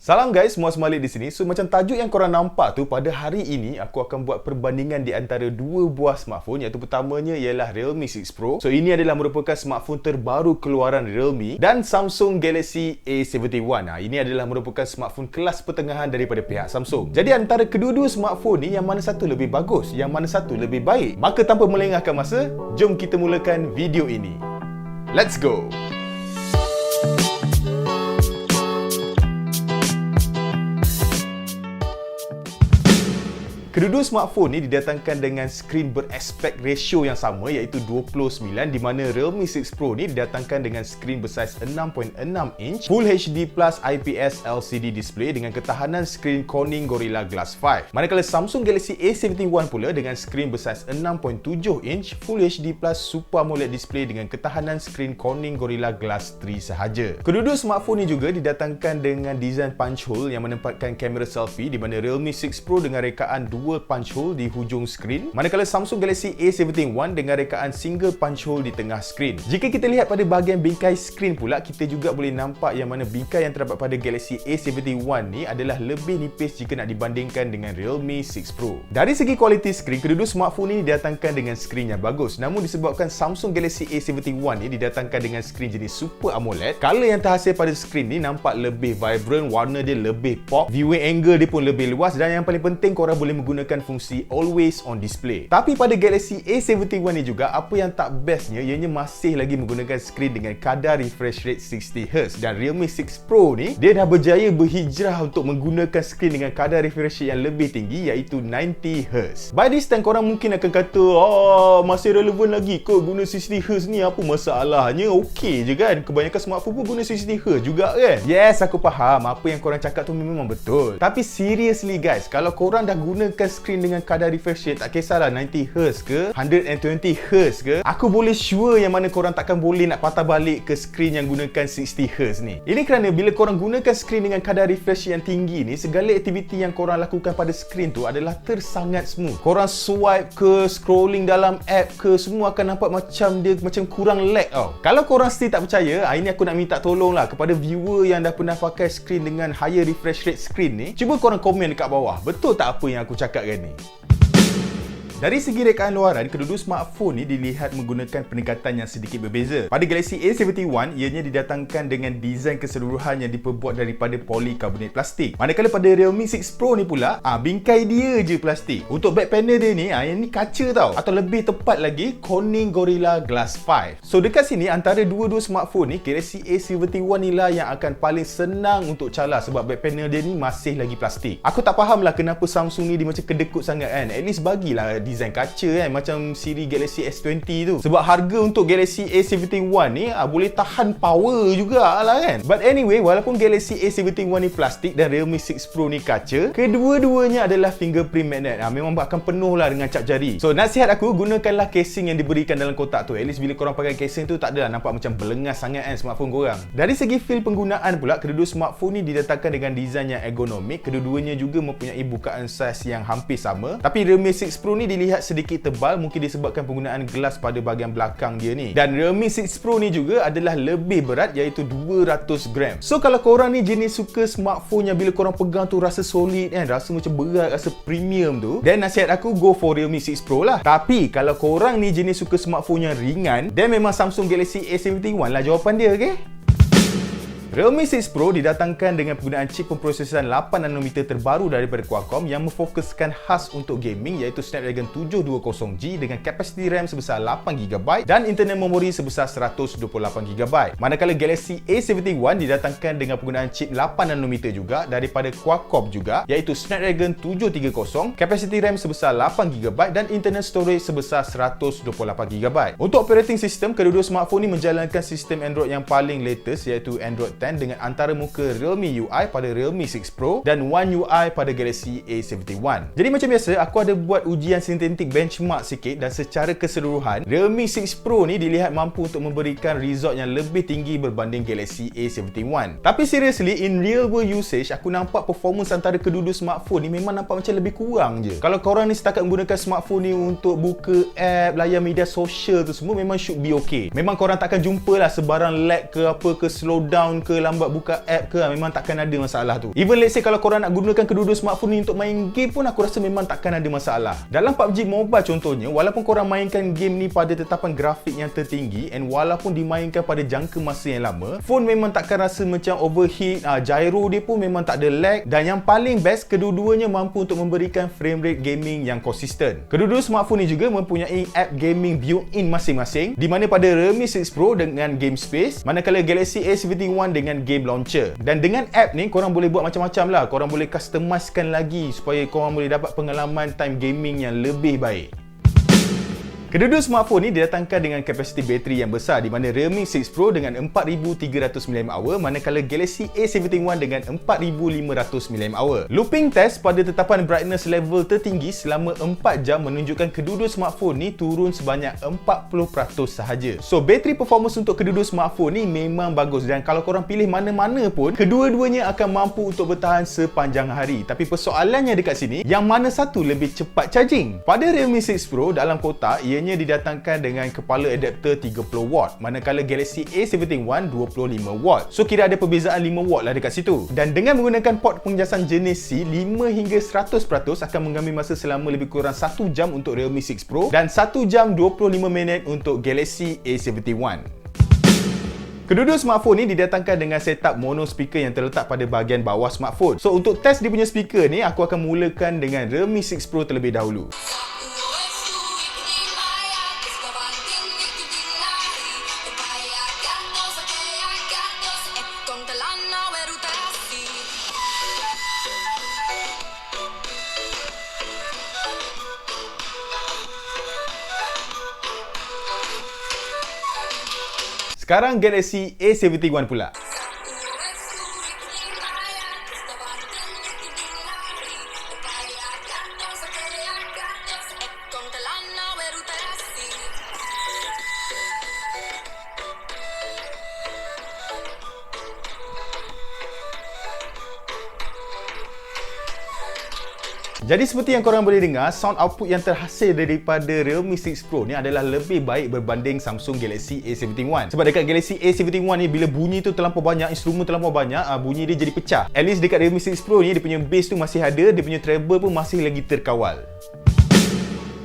Salam guys, Muaz Malik di sini. So macam tajuk yang korang nampak tu, pada hari ini aku akan buat perbandingan di antara dua buah smartphone, iaitu pertamanya ialah Realme 6 Pro. So ini adalah merupakan smartphone terbaru keluaran Realme, dan Samsung Galaxy A71. Ini adalah merupakan smartphone kelas pertengahan daripada pihak Samsung. Jadi antara kedua-dua smartphone ni, yang mana satu lebih bagus, yang mana satu lebih baik? Maka tanpa melengahkan masa, jom kita mulakan video ini. Let's go! Kedua-dua smartphone ni didatangkan dengan skrin beraspek ratio yang sama, iaitu 29, di mana Realme 6 Pro ni didatangkan dengan skrin bersaiz 6.6 inch Full HD Plus IPS LCD display dengan ketahanan skrin Corning Gorilla Glass 5. Manakala Samsung Galaxy A71 pula dengan skrin bersaiz 6.7 inch Full HD Plus Super AMOLED display dengan ketahanan skrin Corning Gorilla Glass 3 sahaja. Kedua-dua smartphone ni juga didatangkan dengan design punch hole yang menempatkan kamera selfie, di mana Realme 6 Pro dengan rekaan punch hole di hujung skrin, manakala Samsung Galaxy A71 dengan rekaan single punch hole di tengah skrin. Jika kita lihat pada bahagian bingkai skrin pula, kita juga boleh nampak yang mana bingkai yang terdapat pada Galaxy A71 ni adalah lebih nipis jika nak dibandingkan dengan Realme 6 Pro. Dari segi kualiti skrin, kedua-dua smartphone ini didatangkan dengan skrin yang bagus. Namun disebabkan Samsung Galaxy A71 ni didatangkan dengan skrin jenis Super AMOLED, color yang terhasil pada skrin ni nampak lebih vibrant, warna dia lebih pop, viewing angle dia pun lebih luas, dan yang paling penting korang boleh menggunakan fungsi always on display. Tapi pada Galaxy A71 ni juga, apa yang tak bestnya, ianya masih lagi menggunakan skrin dengan kadar refresh rate 60Hz, dan Realme 6 Pro ni dia dah berjaya berhijrah untuk menggunakan skrin dengan kadar refresh rate yang lebih tinggi, iaitu 90Hz. By this time korang mungkin akan kata, masih relevan lagi ke guna 60Hz ni, apa masalahnya? Okey je kan, kebanyakan smartphone pun guna 60Hz juga kan? Yes, aku faham apa yang korang cakap tu memang betul. Tapi seriously guys, kalau korang dah gunakan skrin dengan kadar refresh rate, tak kisahlah 90Hz ke 120Hz ke, aku boleh sure yang mana korang takkan boleh nak patah balik ke skrin yang gunakan 60Hz ni. Ini kerana bila korang gunakan skrin dengan kadar refresh yang tinggi ni, segala aktiviti yang korang lakukan pada skrin tu adalah tersangat smooth. Korang swipe ke, scrolling dalam app ke, semua akan nampak macam dia macam kurang lag tau. Kalau korang still tak percaya, ini aku nak minta tolong lah kepada viewer yang dah pernah pakai skrin dengan higher refresh rate skrin ni, cuba korang komen dekat bawah, betul tak apa yang aku cakap ni? Dari segi rekaan luaran, kedua-dua smartphone ni dilihat menggunakan pendekatan yang sedikit berbeza. Pada Galaxy A71, ianya didatangkan dengan desain keseluruhan yang diperbuat daripada polikarbonat plastik. Manakala pada Realme 6 Pro ni pula, bingkai dia je plastik. Untuk back panel dia ni, yang ni kaca tau. Atau lebih tepat lagi, Corning Gorilla Glass 5. So dekat sini, antara dua-dua smartphone ni, Galaxy A71 ni lah yang akan paling senang untuk calar, sebab back panel dia ni masih lagi plastik. Aku tak faham lah kenapa Samsung ni dia macam kedekut sangat kan. At least bagilah design kaca kan, macam siri Galaxy S20 tu. Sebab harga untuk Galaxy A71 ni boleh tahan power juga lah kan. But anyway, walaupun Galaxy A71 ni plastik dan Realme 6 Pro ni kaca, kedua-duanya adalah fingerprint magnet. Memang akan penuh lah dengan cap jari. So nasihat aku, gunakanlah casing yang diberikan dalam kotak tu. At least bila korang pakai casing tu, tak adalah nampak macam belengas sangat kan smartphone korang. Dari segi feel penggunaan pula, kedua-dua smartphone ni didatangkan dengan design yang ergonomik. Kedua-duanya juga mempunyai bukaan saiz yang hampir sama. Tapi Realme 6 Pro ni dilihat sedikit tebal, mungkin disebabkan penggunaan gelas pada bahagian belakang dia ni. Dan Realme 6 Pro ni juga adalah lebih berat, iaitu 200 gram. So kalau korang ni jenis suka smartphone yang bila korang pegang tu rasa solid kan, rasa macam berat, rasa premium tu, then nasihat aku go for Realme 6 Pro lah. Tapi kalau korang ni jenis suka smartphone yang ringan, then memang Samsung Galaxy A71 lah jawapan dia, okay? Realme 6 Pro didatangkan dengan penggunaan chip pemprosesan 8nm terbaru daripada Qualcomm yang memfokuskan khas untuk gaming, iaitu Snapdragon 720G dengan kapasiti RAM sebesar 8GB dan internal memori sebesar 128GB. Manakala Galaxy A71 didatangkan dengan penggunaan chip 8nm juga daripada Qualcomm juga, iaitu Snapdragon 730, kapasiti RAM sebesar 8GB dan internal storage sebesar 128GB. Untuk operating system, kedua-dua smartphone ni menjalankan sistem Android yang paling latest, iaitu Android 10 dengan antaramuka Realme UI pada Realme 6 Pro dan One UI pada Galaxy A71. Jadi macam biasa, aku ada buat ujian sintetik benchmark sikit, dan secara keseluruhan Realme 6 Pro ni dilihat mampu untuk memberikan result yang lebih tinggi berbanding Galaxy A71. Tapi seriously, in real world usage, aku nampak performance antara kedua-dua smartphone ni memang nampak macam lebih kurang je. Kalau korang ni setakat menggunakan smartphone ni untuk buka app, layan media sosial tu semua, memang should be okay. Memang korang takkan jumpa lah sebarang lag ke apa ke, slow down ke, ke, lambat buka app ke, memang takkan ada masalah tu. Even let's say kalau korang nak gunakan kedua-dua smartphone ni untuk main game pun, aku rasa memang takkan ada masalah. Dalam PUBG Mobile contohnya, walaupun korang mainkan game ni pada tetapan grafik yang tertinggi and walaupun dimainkan pada jangka masa yang lama, phone memang takkan rasa macam overheat, gyro dia pun memang tak ada lag, dan yang paling best, kedua-duanya mampu untuk memberikan frame rate gaming yang konsisten. Kedua-dua smartphone ni juga mempunyai app gaming built-in masing-masing, di mana pada Realme 6 Pro dengan Game Space, manakala Galaxy A71 dengan Game Launcher. Dan dengan app ni korang boleh buat macam-macam lah. Korang boleh customizekan lagi supaya korang boleh dapat pengalaman time gaming yang lebih baik. Kedua-dua smartphone ni didatangkan dengan kapasiti bateri yang besar, di mana Realme 6 Pro dengan 4300 mAh, manakala Galaxy A71 dengan 4500 mAh. Looping test pada tetapan brightness level tertinggi selama 4 jam menunjukkan kedua-dua smartphone ni turun sebanyak 40% sahaja. So, bateri performance untuk kedua-dua smartphone ni memang bagus, dan kalau korang pilih mana-mana pun, kedua-duanya akan mampu untuk bertahan sepanjang hari. Tapi persoalannya dekat sini, yang mana satu lebih cepat charging? Pada Realme 6 Pro, dalam kotak, ianya didatangkan dengan kepala adapter 30W, manakala Galaxy A71 25W. So kira ada perbezaan 5W lah dekat situ. Dan dengan menggunakan port pengejasan jenis C, 5 hingga 100% akan mengambil masa selama lebih kurang 1 jam untuk Realme 6 Pro dan 1 jam 25 minit untuk Galaxy A71. Kedua-dua smartphone ni didatangkan dengan setup mono speaker yang terletak pada bahagian bawah smartphone. So untuk test dia punya speaker ni, aku akan mulakan dengan Realme 6 Pro terlebih dahulu. Sekarang Galaxy A71 pula. Jadi seperti yang korang boleh dengar, sound output yang terhasil daripada Realme 6 Pro ni adalah lebih baik berbanding Samsung Galaxy A71. Sebab dekat Galaxy A71 ni, bila bunyi tu terlampau banyak, instrumen terlampau banyak, bunyi dia jadi pecah. At least dekat Realme 6 Pro ni, dia punya bass tu masih ada, dia punya treble pun masih lagi terkawal.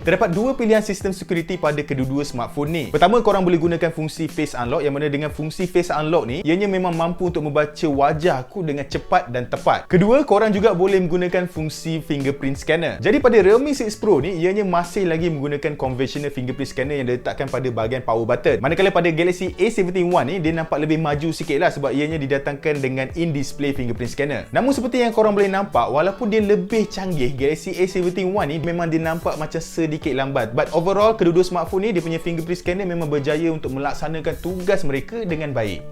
Terdapat dua pilihan sistem security pada kedua-dua smartphone ni. Pertama, korang boleh gunakan fungsi Face Unlock, yang mana dengan fungsi Face Unlock ni, ianya memang mampu untuk membaca wajah aku dengan cepat dan tepat. Kedua, korang juga boleh menggunakan fungsi Fingerprint Scanner. Jadi pada Realme 6 Pro ni, ianya masih lagi menggunakan conventional fingerprint scanner yang diletakkan pada bahagian power button. Manakala pada Galaxy A71 ni, dia nampak lebih maju sikit lah sebab ianya didatangkan dengan in-display fingerprint scanner. Namun seperti yang korang boleh nampak, walaupun dia lebih canggih, Galaxy A71 ni memang dia nampak macam sedikit lambat. But overall, kedua-dua smartphone ni, dia punya fingerprint scanner memang berjaya untuk melaksanakan tugas mereka dengan baik.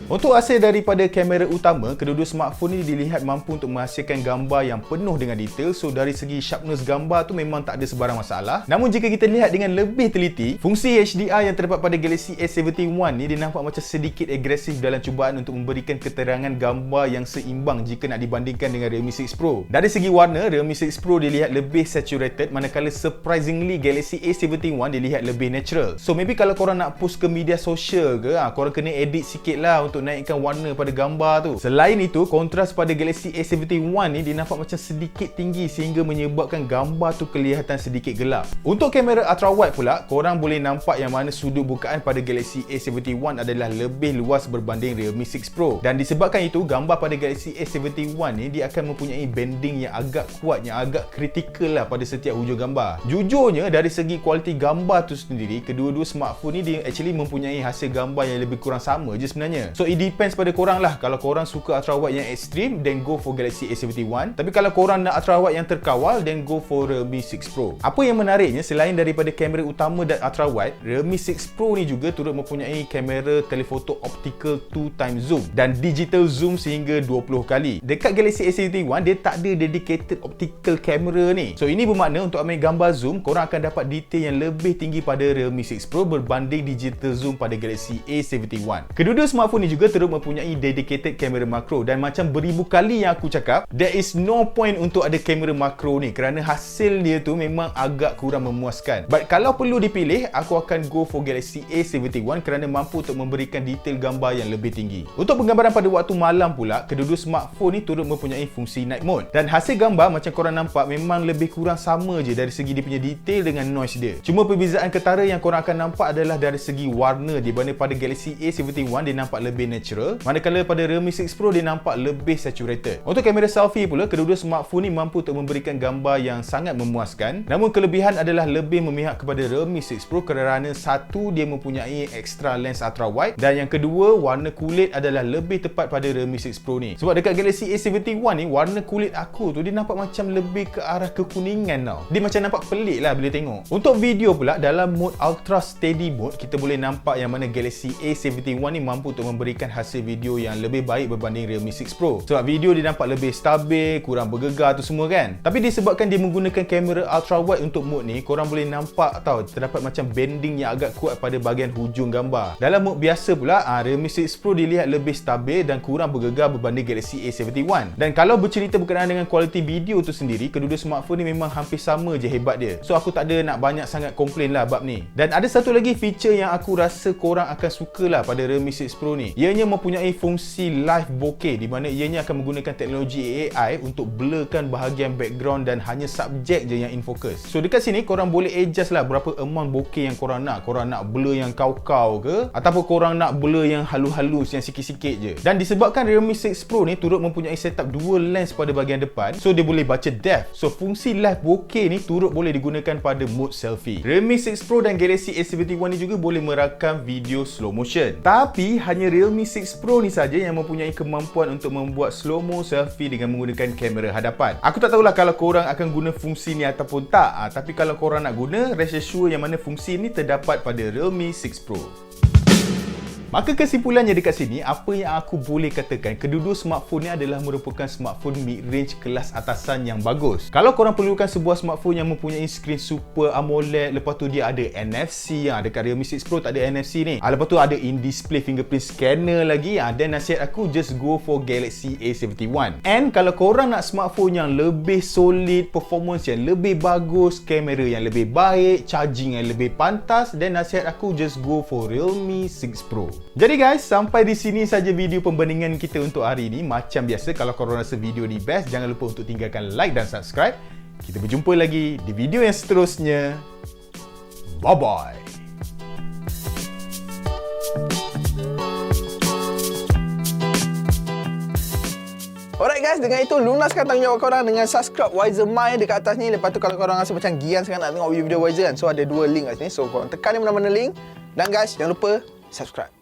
Untuk hasil daripada kamera utama, kedua-dua smartphone ni dilihat mampu untuk menghasilkan gambar yang penuh dengan detail. So dari segi sharpness gambar tu memang tak ada sebarang masalah. Namun jika kita lihat dengan lebih teliti, fungsi HDR yang terdapat pada Galaxy A71 ni, dia nampak macam sedikit agresif dalam cubaan untuk memberikan keterangan gambar yang seimbang jika nak dibandingkan dengan Realme 6 Pro. Dari segi warna, Realme 6 Pro dilihat lebih saturated, manakala surprisingly Galaxy A71 dilihat lebih natural. So maybe kalau korang nak post ke media sosial ke, korang kena edit sikit lah untuk naikkan warna pada gambar tu. Selain itu, kontras pada Galaxy A71 ni dia nampak macam sedikit tinggi sehingga menyebabkan gambar tu kelihatan sedikit gelap. Untuk kamera ultra wide pula, korang boleh nampak yang mana sudut bukaan pada Galaxy A71 adalah lebih luas berbanding Realme 6 Pro. Dan disebabkan itu, gambar pada Galaxy A71 ni dia akan mempunyai bending yang agak kuat, yang agak kritikal lah pada setiap hujung gambar. Jujurnya, dari segi kualiti gambar tu sendiri, kedua-dua smartphone ni dia actually mempunyai hasil gambar yang lebih kurang sama je sebenarnya. So it depends pada korang lah. Kalau korang suka ultra wide yang ekstrim, then go for Galaxy A71. Tapi kalau korang nak ultra wide yang terkawal, then go for Realme 6 Pro. Apa yang menariknya, selain daripada kamera utama dan ultra wide, Realme 6 Pro ni juga turut mempunyai kamera telephoto optical 2x zoom dan digital zoom sehingga 20 kali. Dekat Galaxy A71, dia tak ada dedicated optical camera ni. So ini bermakna untuk ambil gambar zoom, korang akan dapat detail yang lebih tinggi pada Realme 6 Pro berbanding digital zoom pada Galaxy A71. Kedua-dua smartphone ni juga turut mempunyai dedicated kamera makro, dan macam beribu kali yang aku cakap, there is no point untuk ada kamera makro ni kerana hasil dia tu memang agak kurang memuaskan. But kalau perlu dipilih, aku akan go for Galaxy A71 kerana mampu untuk memberikan detail gambar yang lebih tinggi. Untuk penggambaran pada waktu malam pula, kedua-dua smartphone ni turut mempunyai fungsi night mode, dan hasil gambar macam korang nampak memang lebih kurang sama je dari segi dia punya detail dengan noise dia. Cuma perbezaan ketara yang korang akan nampak adalah dari segi warna, di mana pada Galaxy A71 dia nampak lebih natural, manakala pada Realme 6 Pro dia nampak lebih saturated. Untuk kamera selfie pula, kedua-dua smartphone ni mampu untuk memberikan gambar yang sangat memuaskan. Namun kelebihan adalah lebih memihak kepada Realme 6 Pro kerana satu, dia mempunyai extra lens ultra wide, dan yang kedua, warna kulit adalah lebih tepat pada Realme 6 Pro ni. Sebab dekat Galaxy A71 ni, warna kulit aku tu dia nampak macam lebih ke arah kekuningan tau. Dia macam nampak pelik lah bila tengok. Untuk video pula, dalam mode Ultra Steady mode, kita boleh nampak yang mana Galaxy A71 ni mampu untuk memberikan hasil video yang lebih baik berbanding Realme 6 Pro. Sebab video dia nampak lebih stabil, kurang bergegar tu semua kan. Tapi disebabkan dia menggunakan kamera ultra wide untuk mode ni, korang boleh nampak tau, terdapat macam bending yang agak kuat pada bahagian hujung gambar. Dalam mode biasa pula, Realme 6 Pro dilihat lebih stabil dan kurang bergegar berbanding Galaxy A71. Dan kalau bercerita berkenaan dengan kualiti video tu sendiri, kedua-dua smartphone ni memang hampir sama je hebat dia. So aku tak ada nak banyak sangat komplain lah bab ni. Dan ada satu lagi feature yang aku rasa korang akan suka lah pada Realme 6 Pro ni. Ianya mempunyai fungsi live bokeh, di mana ianya akan menggunakan teknologi AI untuk blurkan bahagian background dan hanya subjek je yang in focus. So dekat sini korang boleh adjust lah berapa amount bokeh yang korang nak. Korang nak blur yang kau-kau ke, ataupun korang nak blur yang halus-halus yang sikit-sikit je. Dan disebabkan Realme 6 Pro ni turut mempunyai setup dual lens pada bahagian depan, so dia boleh baca depth. So fungsi live bokeh ni turut boleh digunakan pada mode selfie. Realme 6 Pro dan Galaxy A71 ni juga boleh merakam video slow motion. Tapi hanya Realme 6 Pro ni saja yang mempunyai kemampuan untuk membuat slow-mo selfie dengan menggunakan kamera hadapan. Aku tak tahulah kalau korang akan guna fungsi ni ataupun tak. Tapi kalau korang nak guna, rest assured yang mana fungsi ni terdapat pada Realme 6 Pro. Maka kesimpulannya dekat sini, apa yang aku boleh katakan, kedua-dua smartphone ni adalah merupakan smartphone mid-range kelas atasan yang bagus. Kalau korang perlukan sebuah smartphone yang mempunyai skrin Super AMOLED, lepas tu dia ada NFC, dekat Realme 6 Pro tak ada NFC ni. Lepas tu ada in-display fingerprint scanner lagi, dan nasihat aku just go for Galaxy A71. And kalau korang nak smartphone yang lebih solid, performance yang lebih bagus, kamera yang lebih baik, charging yang lebih pantas, then nasihat aku just go for Realme 6 Pro. Jadi guys, sampai di sini saja video pembandingan kita untuk hari ini. Macam biasa, kalau korang rasa video ni best, jangan lupa untuk tinggalkan like dan subscribe. Kita berjumpa lagi di video yang seterusnya. Bye-bye. Alright guys, dengan itu lunaskan tanggungjawab korang dengan subscribe Wiser Mind dekat atas ni. Lepas tu kalau korang rasa macam gian sangat nak tengok video Wiser kan, so ada dua link kat sini. So korang tekan ni mana-mana link. Dan guys, jangan lupa subscribe.